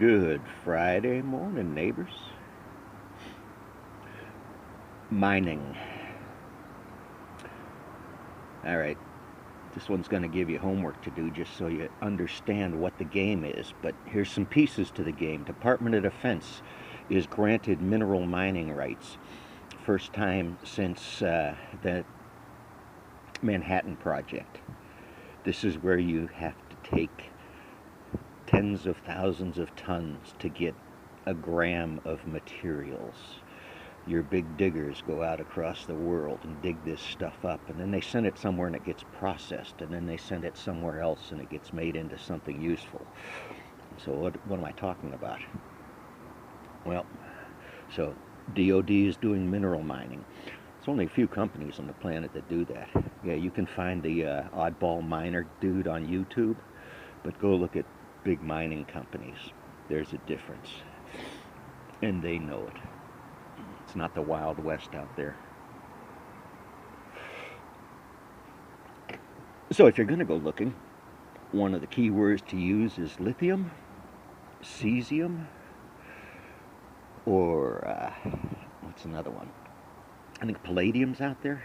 Good Friday morning, neighbors. Mining. All right, this one's going to give you homework to do just so you understand what the game is. But here's some pieces to the game. Department of Defense is granted mineral mining rights. First time since the Manhattan Project. This is where you have to take tens of thousands of tons to get a gram of materials. Your big diggers go out across the world and dig this stuff up, and then they send it somewhere and it gets processed, and then they send it somewhere else and it gets made into something useful. So what am I talking about? Well, so DOD is doing mineral mining. There's only a few companies on the planet that do that. Yeah, you can find the oddball miner dude on YouTube, but go look at big mining companies. There's a difference, and they know it. It's not the Wild West out there. So if you're going to go looking, one of the key words to use is lithium, cesium, or what's another one? I think palladium's out there.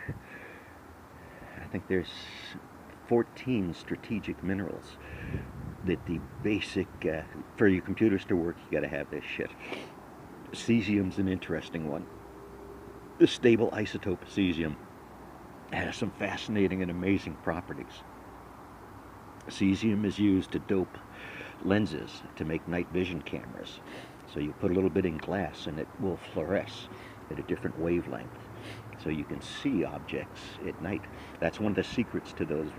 I think there's 14 strategic minerals that the basic, for your computers to work, you got to have this shit. Cesium's an interesting one. The stable isotope of cesium has some fascinating and amazing properties. Cesium is used to dope lenses to make night vision cameras. So you put a little bit in glass and it will fluoresce at a different wavelength, so you can see objects at night. That's one of the secrets to those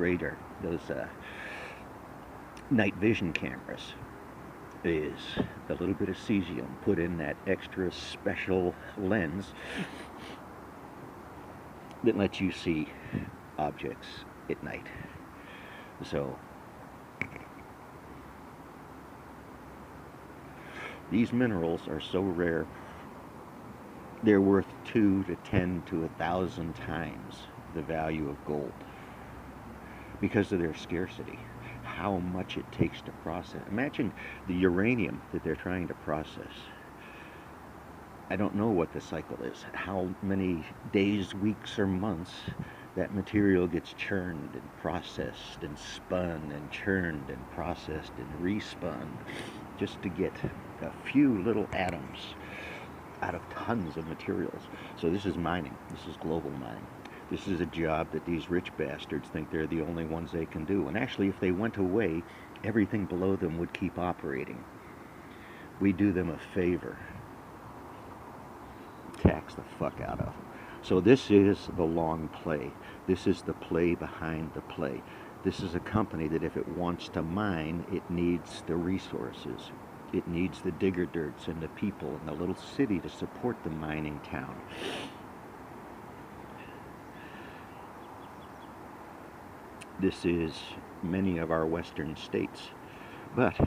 night vision cameras, is a little bit of cesium put in that extra special lens that lets you see objects at night. So these minerals are so rare, they're worth 2 to 10 to 1,000 times the value of gold because of their scarcity. How much it takes to process. Imagine the uranium that they're trying to process. I don't know what the cycle is, how many days, weeks, or months that material gets churned and processed and spun and churned and processed and respun just to get a few little atoms out of tons of materials. So this is mining. This is global mining. This is a job that these rich bastards think they're the only ones they can do. And actually, if they went away, everything below them would keep operating. We do them a favor. Tax the fuck out of them. So this is the long play. This is the play behind the play. This is a company that if it wants to mine, it needs the resources. It needs the digger dirts and the people and the little city to support the mining town. This is many of our western states, but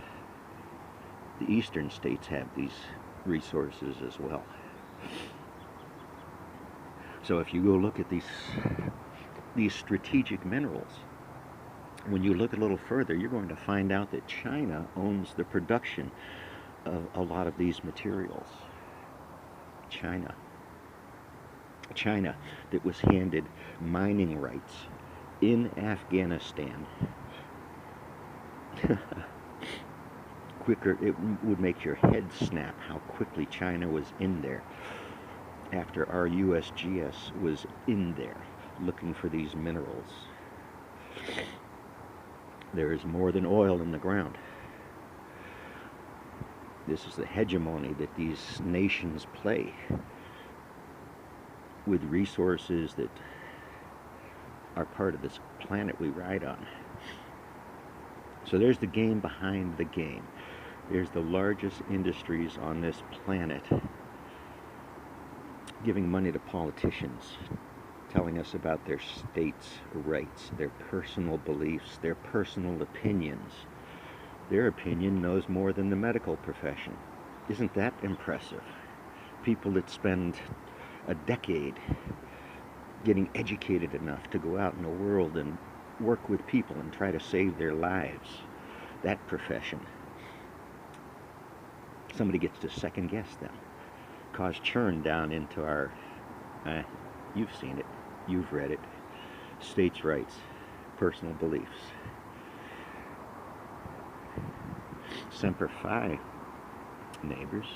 the eastern states have these resources as well. So if you go look at these strategic minerals, when you look a little further, you're going to find out that China owns the production of a lot of these materials. China that was handed mining rights in Afghanistan. Quicker, it would make your head snap how quickly China was in there after our USGS was in there looking for these minerals. There is more than oil in the ground. This is the hegemony that these nations play with resources that are part of this planet we ride on. So there's the game behind the game. There's the largest industries on this planet giving money to politicians, telling us about their states' rights, their personal beliefs, their personal opinions. Their opinion knows more than the medical profession. Isn't that impressive? People that spend a decade getting educated enough to go out in the world and work with people and try to save their lives. That profession. somebody gets to second guess them, cause churn down into our, you've seen it, you've read it, states' rights, personal beliefs. Semper Fi, neighbors.